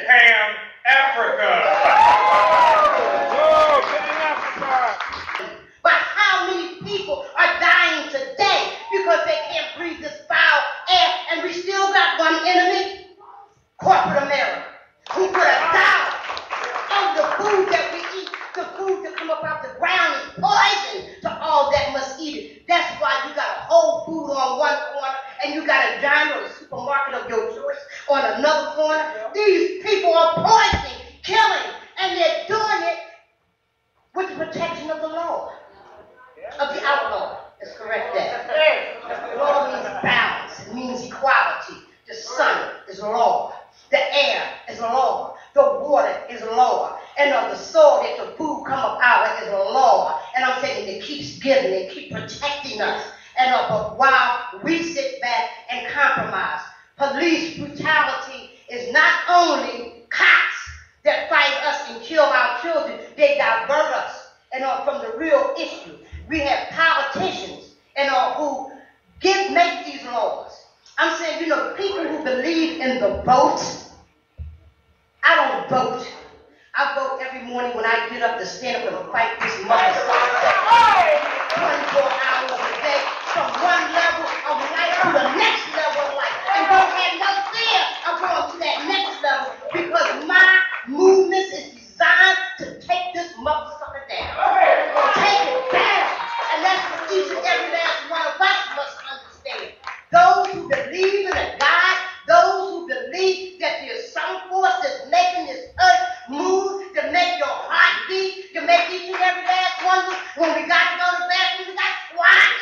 Ham Africa. But how many people are dying today because they can't breathe this foul air, and we still got one enemy? Corporate America, who put $1 on the food that we eat. The food that come up out the ground is poison to all that must eat it. That's why you got a Whole Food on one corner and you got a Giant or a supermarket of your choice on another corner. These people are poisoning, killing, and they're doing it with the protection of the law, of the outlaw. Let's correct that. The law means balance. It means equality. The sun is law. The air is law. The water is law. And the soil that the food come up out of is a law. And I'm saying it keeps giving, it keeps protecting us. And but while we sit back and compromise, police brutality is not only cops that fight us and kill our children, they divert us and from the real issue. We have politicians and who make these laws. I'm saying, people who believe in the vote. I don't vote. I vote every morning when I get up to stand up and fight this motherfucker. 24 hours a day, from one level of life to the next level of life. And don't have no fear of going to that next level, because my movement is designed to take this motherfucker down. Take it down. And that's what each and every last one of us must understand. Those who believe in a God, those who believe that there's some force that's making this earth move, to make your heart beat, to make each and every last one of us, when we got to go to the bathroom, we got to squat.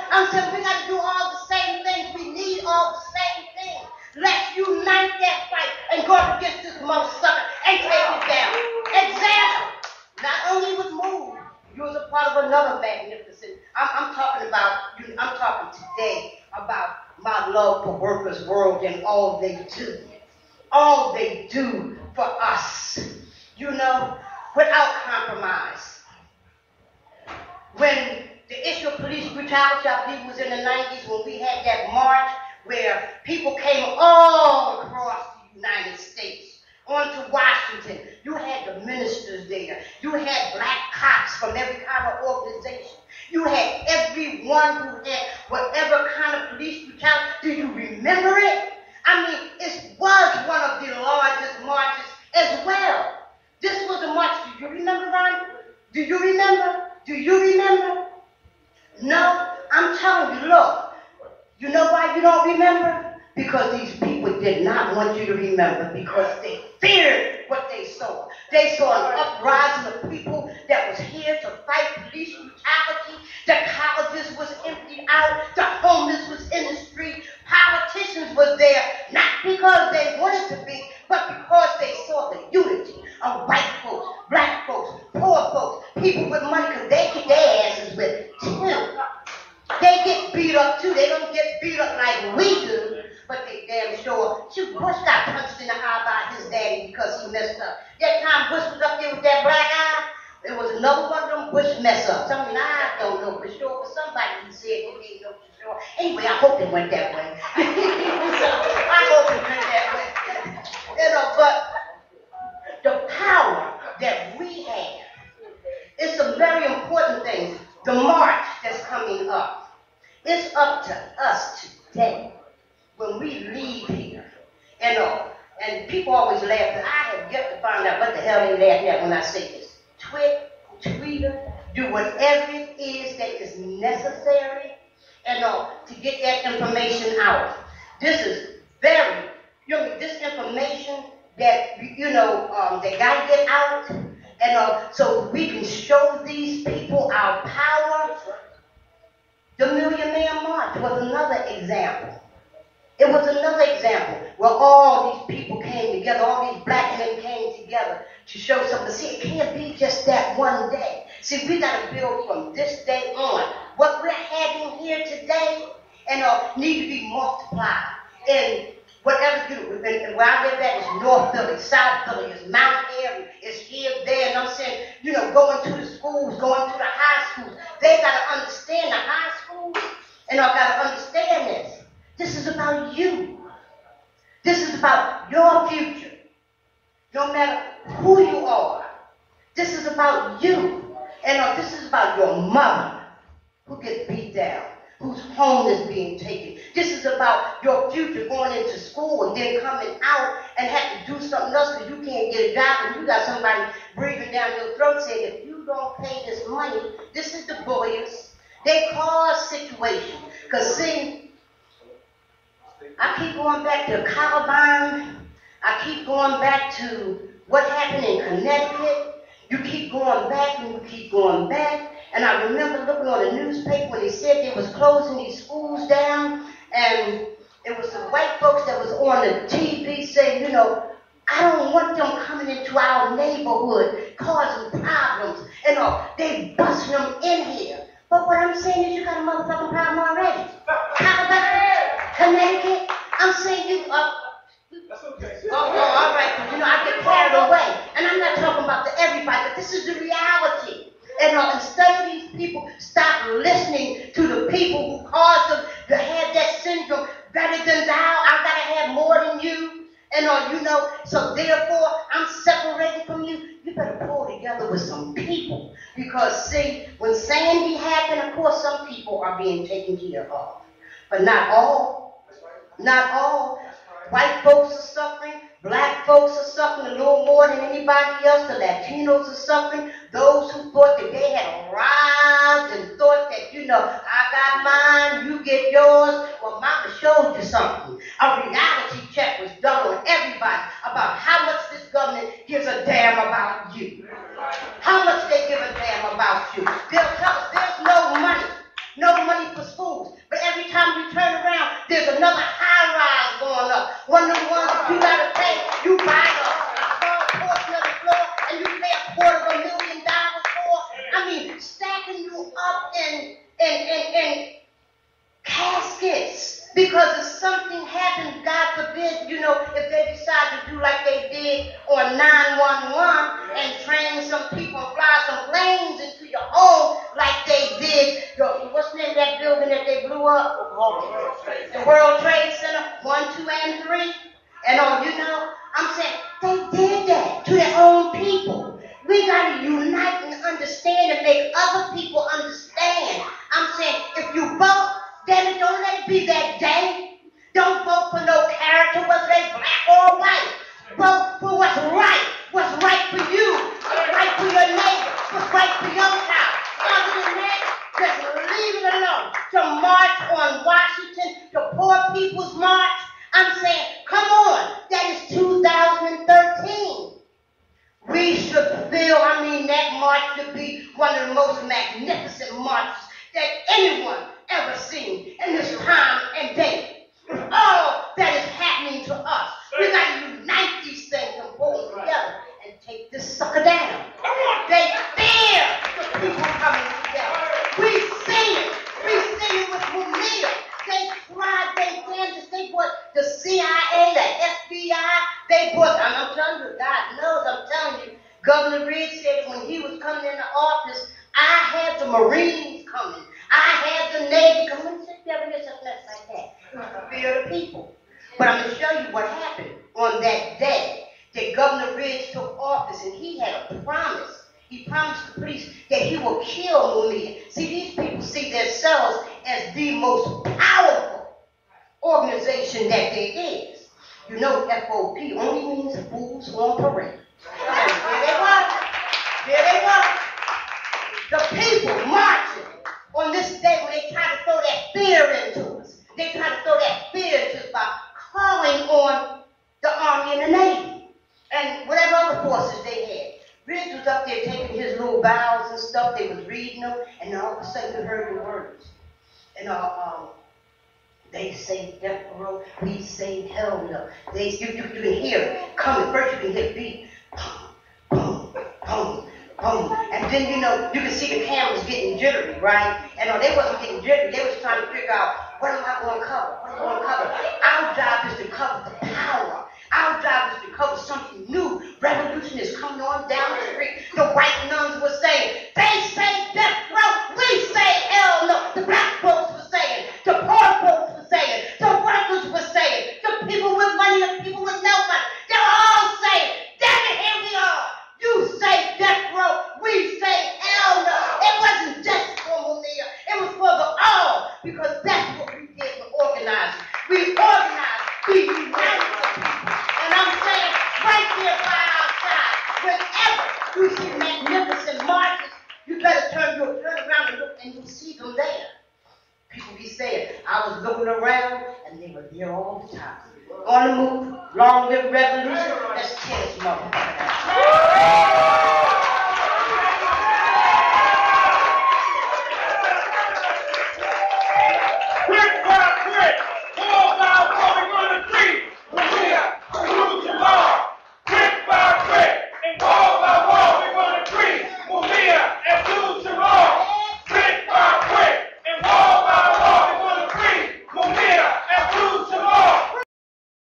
I'm saying we got to do all the same things. We need all the same things. Let's unite that fight and go up against this motherfucker and take it down. Example, not only was moved, you was a part of another magnificent. I'm talking today about my love for Workers' World and all they do. All they do for us, without compromise. When the issue of police brutality, I believe, was in the 90s, when we had that march where people came all across the United States onto Washington. You had the ministers there. You had black cops from every kind of organization. You had everyone who had whatever kind of police brutality. Do you remember it? I mean, it was one of the largest marches as well. This was a march. Do you remember, Ron? Do you remember? Do you remember? No, I'm telling you, look. You know why you don't remember? Because these people did not want you to remember, because they feared what they saw. They saw an uprising of people that was here to fight police brutality. The colleges was emptied out. The homeless was in the street. Politicians were there, not because they wanted to be, but because they saw the unity of white folks, black folks, poor folks, people with money, because they get their asses with too. They get beat up too. They don't get beat up like we do, but they damn sure. Bush got punched in the eye by his daddy because he messed up. That time Bush was up there with that black eye, there was another one of them Bush mess ups. I mean, I don't know for sure, but somebody said they didn't know for sure. Anyway, I hope it went that way. I hope it went that way. But the power that we have is some very important things. The march that's coming up, it's up to us today when we leave here. And people always laugh, but I have yet to find out what the hell they laugh at when I say this. Tweeter, do whatever it is that is necessary to get that information out. This is very, this information that, that got to get out, so we can show these people our power. The Million Man March was another example. It was another example where all these people came together, all these black men came together to show something. See, it can't be just that one day. See, we got to build from this day on. What we're having here today need to be multiplied. And whatever and where I live at is North Philly, South Philly, is Mount Airy, is here, there, and I'm saying, going to the schools, going to the high schools. They got to understand the high schools, and I've got to understand this. This is about you. This is about your future. No matter who you are, this is about you. And this is about your mother who gets beat down, whose home is being taken. This is about your future going into school and then coming out and have to do something else because you can't get a job and you got somebody breathing down your throat saying, if you don't pay this money, this is the boys. They cause situations. Because see, I keep going back to Columbine. I keep going back to what happened in Connecticut. You keep going back and you keep going back. And I remember looking on the newspaper when they said they was closing these schools down. And it was the white folks that was on the TV saying, you know, I don't want them coming into our neighborhood causing problems. And they busting them in here. But what I'm saying is you got a motherfucking problem already. How about Connecticut? I'm saying you That's okay. all right, because you know I get carried away. And I'm not talking about the everybody, but this is the reality. And instead of these people stop listening to the people who cause them to have that syndrome, better than thou, I gotta have more than you. And you know, so therefore I'm separated from you. You better pull together with some people. Because see, when Sandy happened, of course some people are being taken care of. But not all. Not all. White folks are suffering. Black folks are suffering a little more than anybody else. The Latinos are suffering. Those who thought that they had arrived and thought that, you know, I got mine, you get yours. Well, Mama showed you something. A reality check was done on everybody about how much this government gives a damn about you. How much they give a damn about you. They'll tell us there's no money. No money for schools. But every time you turn around, there's another high-rise going up. One of the ones that you got to pay, you buy a small portion of the floor and you pay $250,000 for. I mean, stacking you up in caskets. Because if something happens, God forbid, you know, if they decide to do like they did on 911 and train some people and fly some planes into your home like they did, what's the name of that building that they blew up? The World Trade Center, 1, 2, and 3. And you know, I'm saying they did that to their own people. We got to unite and understand and make other people understand. I'm saying if you vote, then don't let it be that day. Don't vote for no character, whether they black or white. Vote for what's right for you, what's right for your neighbor, what's right for your child. Other than that, just leave it alone. To march on Washington, to poor people's march, I'm saying, come on, that is 2013. We should feel, that march should be one of the most magnificent marches that anyone ever seen in this time and day. With all that is happening to us, we got to unite these things and pull them together and take this sucker down. They fear the people coming together. We see it. We see it with Mumia. They tried, they danced, they brought the CIA, the FBI, they brought, I'm telling you, God knows, I'm telling you, Governor Ridge said when he was coming into office, I had the Marines coming. I had the Navy coming. Sit there and just mess like that. It was the fear of the people. But I'm going to show you what happened on that day that Governor Ridge took office, and he had a promise. He promised the police that he will kill Mumia. See, these people see themselves as the most powerful organization that there is. You know, FOP only means fools on parade. And there they were. There they were. The people marching on this day when they try to throw that fear into us. They try to throw that fear into us by calling on the Army and the Navy and whatever other forces they had. Ridge was up there taking his little vows and stuff. They was reading them, and all of a sudden you heard the words. And they say death row, we say hell no. You can hear it coming. First you can hear beat. Boom, boom, boom. And then, you know, you can see the cameras getting jittery, right? And they wasn't getting jittery. They was trying to figure out, what am I going to cover? What am I going to cover? Our job is to cover the power. Our job is to cover something new. Revolution is coming on down the street. The white nuns were saying, they say death row, we say hell no. The black folks were saying, the poor folks were saying, the workers were saying, the people with money, the people with no money. They were all saying, damn you see magnificent marches, you better turn around and look, and you'll see them there. People be saying, I was looking around, and they were there all the time. On the move, long live revolution, let's tear this motherfucker down.